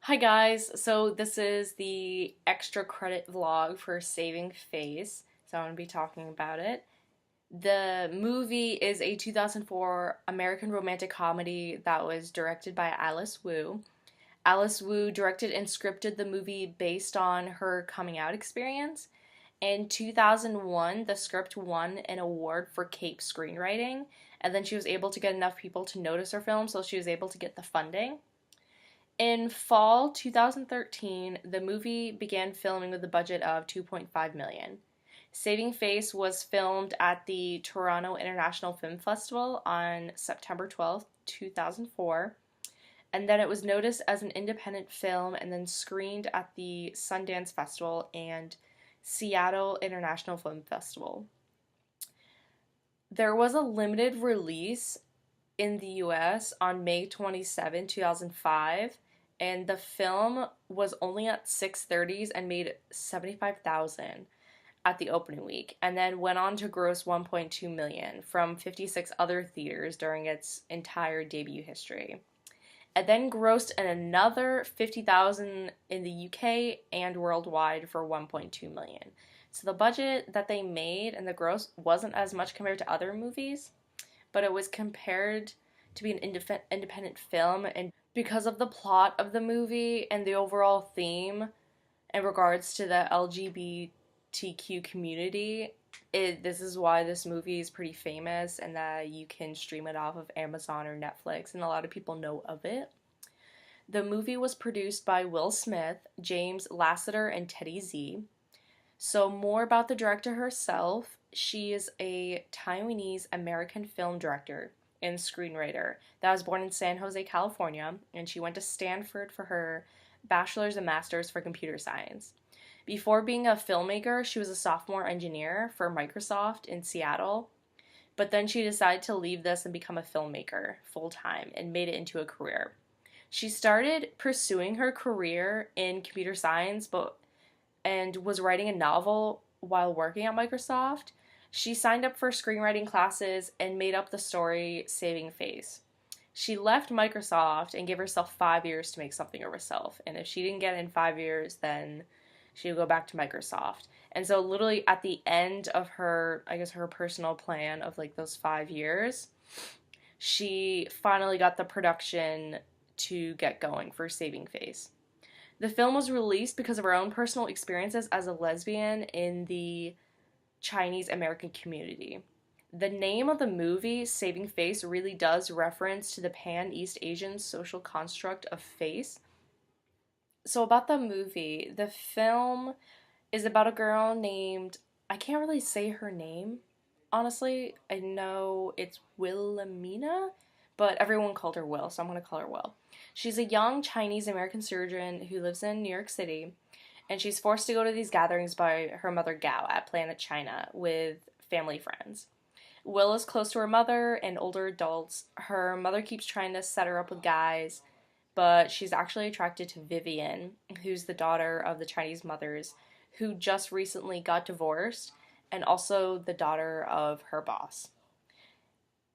Hi guys, so this is the extra credit vlog for Saving Face, so I'm going to be talking about it. The movie is a 2004 American romantic comedy that was directed by Alice Wu. Alice Wu directed and scripted the movie based on her coming out experience. In 2001, the script won an award for CAPE screenwriting, and then she was able to get enough people to notice her film, so she was able to get the funding. In fall 2013, the movie began filming with a budget of 2.5 million. Saving Face was filmed at the Toronto International Film Festival on September 12th, 2004, and then it was noticed as an independent film and then screened at the Sundance Festival and Seattle International Film Festival. There was a limited release in the US on May 27, 2005, and the film was only at 6:30s and made 75,000 at the opening week, and then went on to gross 1.2 million from 56 other theaters during its entire debut history. It then grossed another 50,000 in the UK and worldwide for 1.2 million. So the budget that they made and the gross wasn't as much compared to other movies, but it was compared to be an independent film, and because of the plot of the movie and the overall theme in regards to the LGBTQ community, this is why this movie is pretty famous and that you can stream it off of Amazon or Netflix, and a lot of people know of it. The movie was produced by Will Smith, James Lasseter, and Teddy Z. So, more about the director herself. She is a Taiwanese American film director and screenwriter that was born in San Jose, California, and she went to Stanford for her bachelor's and master's for computer science. Before being a filmmaker, she was a software engineer for Microsoft in Seattle, but then she decided to leave this and become a filmmaker full time and made it into a career. She started pursuing her career in computer science, and was writing a novel while working at Microsoft. She signed up for screenwriting classes and made up the story Saving Face. She left Microsoft and gave herself 5 years to make something of herself. And if she didn't get it in 5 years, then she would go back to Microsoft. And so, literally, at the end of her, I guess, her personal plan of like those 5 years, she finally got the production to get going for Saving Face. The film was released because of her own personal experiences as a lesbian in the Chinese American community. The name of the movie, Saving Face, really does reference to the Pan East Asian social construct of face. So, about the movie, the film is about a girl named, I can't really say her name, honestly. I know it's Wilhelmina, but everyone called her Will, so I'm going to call her Will. She's a young Chinese American surgeon who lives in New York City, and she's forced to go to these gatherings by her mother Gao at Planet China with family friends. Will is close to her mother and older adults. Her mother keeps trying to set her up with guys, but she's actually attracted to Vivian, who's the daughter of the Chinese mothers who just recently got divorced, and also the daughter of her boss.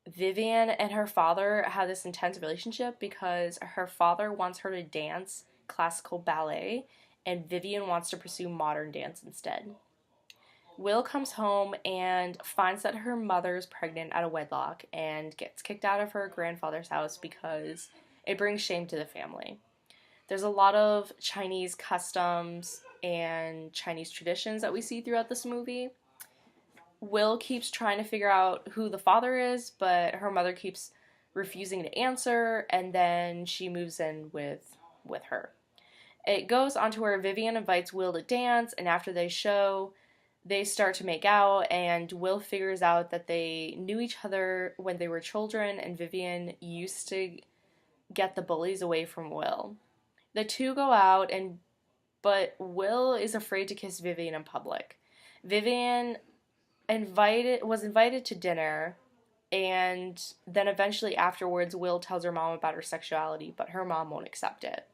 Vivian and her father have this intense relationship because her father wants her to dance classical ballet, and Vivian wants to pursue modern dance instead. Will comes home and finds that her mother is pregnant out of wedlock and gets kicked out of her grandfather's house because it brings shame to the family. There's a lot of Chinese customs and Chinese traditions that we see throughout this movie. Will keeps trying to figure out who the father is, but her mother keeps refusing to answer, and then she moves in with her. It goes on to where Vivian invites Will to dance, and after they show, they start to make out, and Will figures out that they knew each other when they were children, and Vivian used to get the bullies away from Will. The two go out, and but Will is afraid to kiss Vivian in public. Vivian was invited to dinner, and then eventually afterwards Will tells her mom about her sexuality, but her mom won't accept it.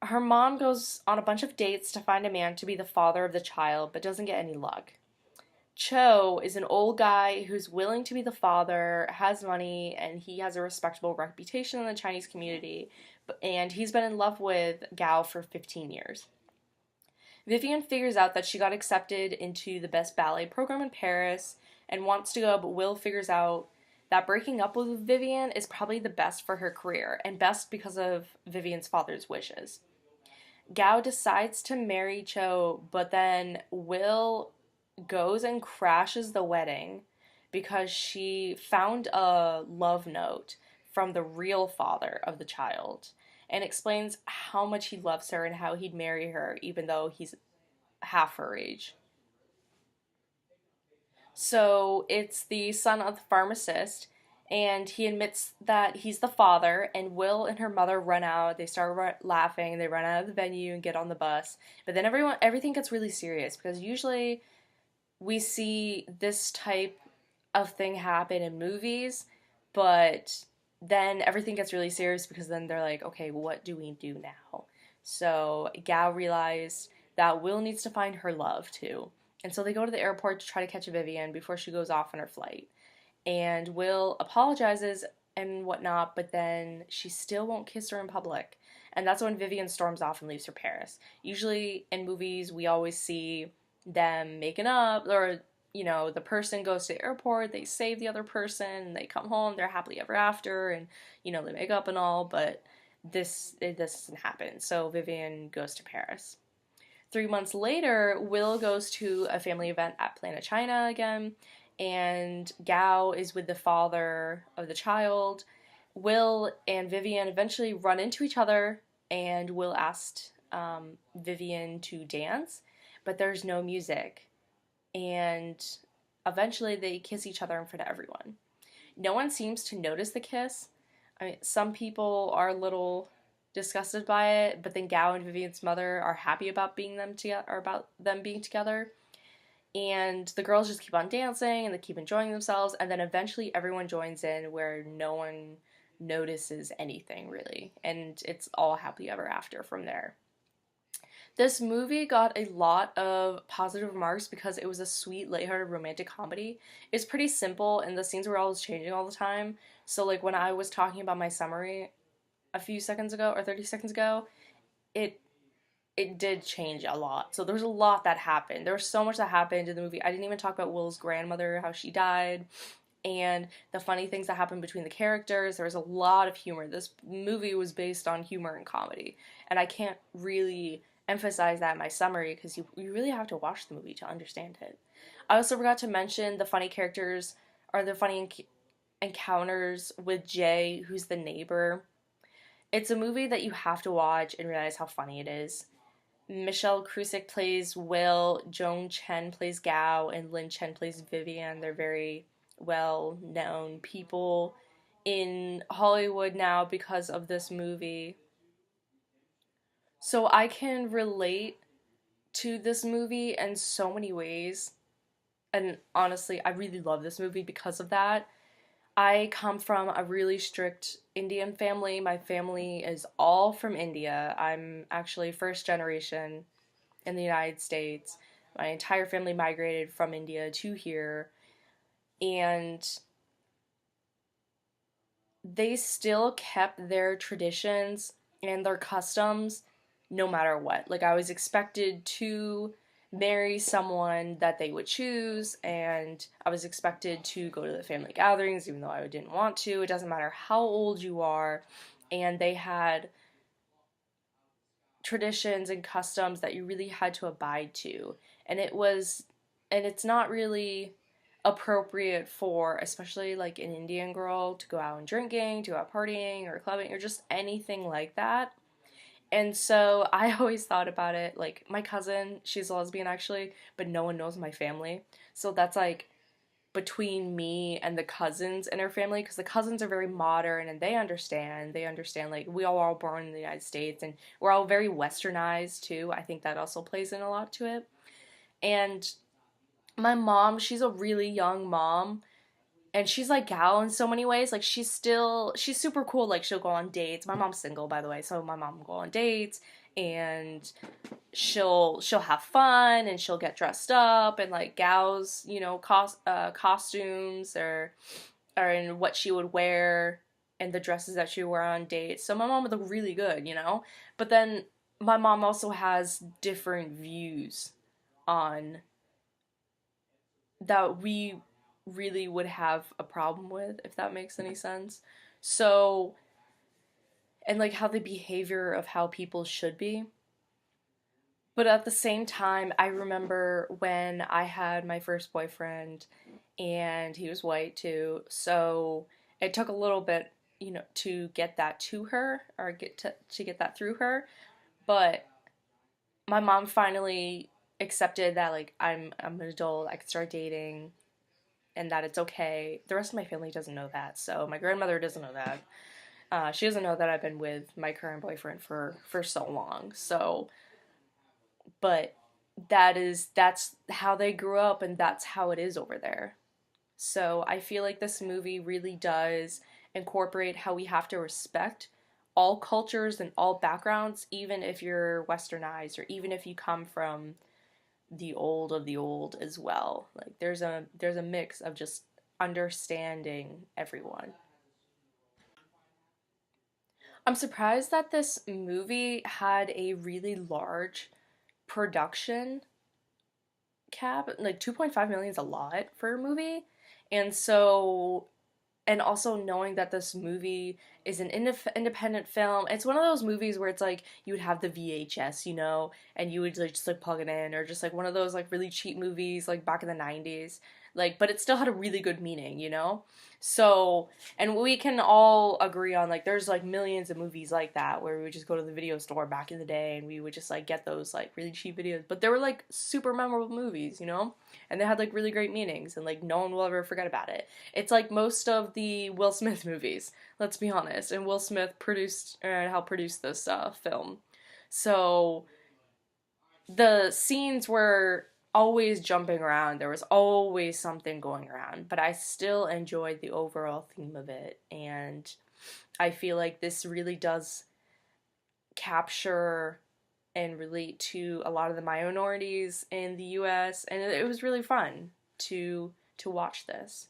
Her mom goes on a bunch of dates to find a man to be the father of the child, but doesn't get any luck. Cho is an old guy who's willing to be the father, has money, and he has a respectable reputation in the Chinese community. And he's been in love with Gao for 15 years. Vivian figures out that she got accepted into the best ballet program in Paris and wants to go, but Will figures out that breaking up with Vivian is probably the best for her career, and best because of Vivian's father's wishes. Gao decides to marry Cho, but then Will goes and crashes the wedding because she found a love note from the real father of the child and explains how much he loves her and how he'd marry her even though he's half her age. So it's the son of the pharmacist, and he admits that he's the father. And Will and her mother run out. They start laughing. They run out of the venue and get on the bus. But then everything gets really serious because usually we see this type of thing happen in movies, but then everything gets really serious because then they're like, okay, what do we do now? So Gao realized that Will needs to find her love too. And so they go to the airport to try to catch Vivian before she goes off on her flight. And Will apologizes and whatnot, but then she still won't kiss her in public. And that's when Vivian storms off and leaves for Paris. Usually in movies, we always see them making up, or the person goes to the airport, they save the other person, and they come home, they're happily ever after, and they make up and all. But this doesn't happen. So Vivian goes to Paris. 3 months later, Will goes to a family event at Planet China again, and Gao is with the father of the child. Will and Vivian eventually run into each other, and Will asked Vivian to dance, but there's no music. And eventually they kiss each other in front of everyone. No one seems to notice the kiss. I mean, some people are a little disgusted by it, but then Gao and Vivian's mother are happy about them being together. And the girls just keep on dancing and they keep enjoying themselves, and then eventually everyone joins in where no one notices anything really, and it's all happily ever after from there. This movie got a lot of positive remarks because it was a sweet, lighthearted romantic comedy. It's pretty simple, and the scenes were always changing all the time. So, like, when I was talking about my summary a few seconds ago, or 30 seconds ago, it it did change a lot. So there was a lot that happened. There was so much that happened in the movie. I didn't even talk about Will's grandmother, how she died, and the funny things that happened between the characters. There was a lot of humor. This movie was based on humor and comedy, and I can't really emphasize that in my summary because you really have to watch the movie to understand it. I also forgot to mention the funny characters, or the funny encounters with Jay, who's the neighbor. It's a movie that you have to watch and realize how funny it is. Michelle Krusik plays Will, Joan Chen plays Gao, and Lin Chen plays Vivian. They're very well known people in Hollywood now because of this movie. So I can relate to this movie in so many ways. And honestly, I really love this movie because of that. I come from a really strict Indian family. My family is all from India. I'm actually first generation in the United States. My entire family migrated from India to here, and they still kept their traditions and their customs no matter what. Like, I was expected to marry someone that they would choose, and I was expected to go to the family gatherings even though I didn't want to. It doesn't matter how old you are. And they had traditions and customs that you really had to abide to. And it's not really appropriate for, especially like an Indian girl, to go out and drinking, to go out partying or clubbing or just anything like that. And so I always thought about it, like, my cousin, she's a lesbian actually, but no one knows my family. So that's like between me and the cousins in her family, because the cousins are very modern and they understand like we all are born in the United States and we're all very westernized too. I think that also plays in a lot to it. And my mom, she's a really young mom, and she's like gal in so many ways. Like she's super cool. Like she'll go on dates. My mom's single, by the way, so my mom will go on dates, and she'll have fun, and she'll get dressed up, and like gals, costumes or in what she would wear and the dresses that she would wear on dates. So my mom would look really good. But then my mom also has different views on that we really would have a problem with, if that makes any sense. So, and like how the behavior of how people should be. But at the same time, I remember when I had my first boyfriend, and he was white too. So it took a little bit, to get that to her, or to get that through her. But my mom finally accepted that, like, I'm an adult, I can start dating, and that it's okay. The rest of my family doesn't know that, so my grandmother doesn't know that. She doesn't know that I've been with my current boyfriend for so long. So, but that's how they grew up, and that's how it is over there. So I feel like this movie really does incorporate how we have to respect all cultures and all backgrounds, even if you're westernized, or even if you come from the old of the old as well. Like there's a mix of just understanding everyone. I'm surprised that this movie had a really large production cap. Like 2.5 million is a lot for a movie. And so, and also knowing that this movie is an independent film. It's one of those movies where it's like you would have the VHS, and you would like just like plug it in, or just like one of those like really cheap movies like back in the 90s. Like, but it still had a really good meaning. So, and we can all agree on like there's like millions of movies like that where we would just go to the video store back in the day, and we would just like get those like really cheap videos. But they were like super memorable movies. And they had like really great meanings, and like no one will ever forget about it. It's like most of the Will Smith movies, let's be honest. And Will Smith helped produce this film. So the scenes were always jumping around. There was always something going around, but I still enjoyed the overall theme of it. And I feel like this really does capture and relate to a lot of the minorities in the US, and it was really fun to watch this.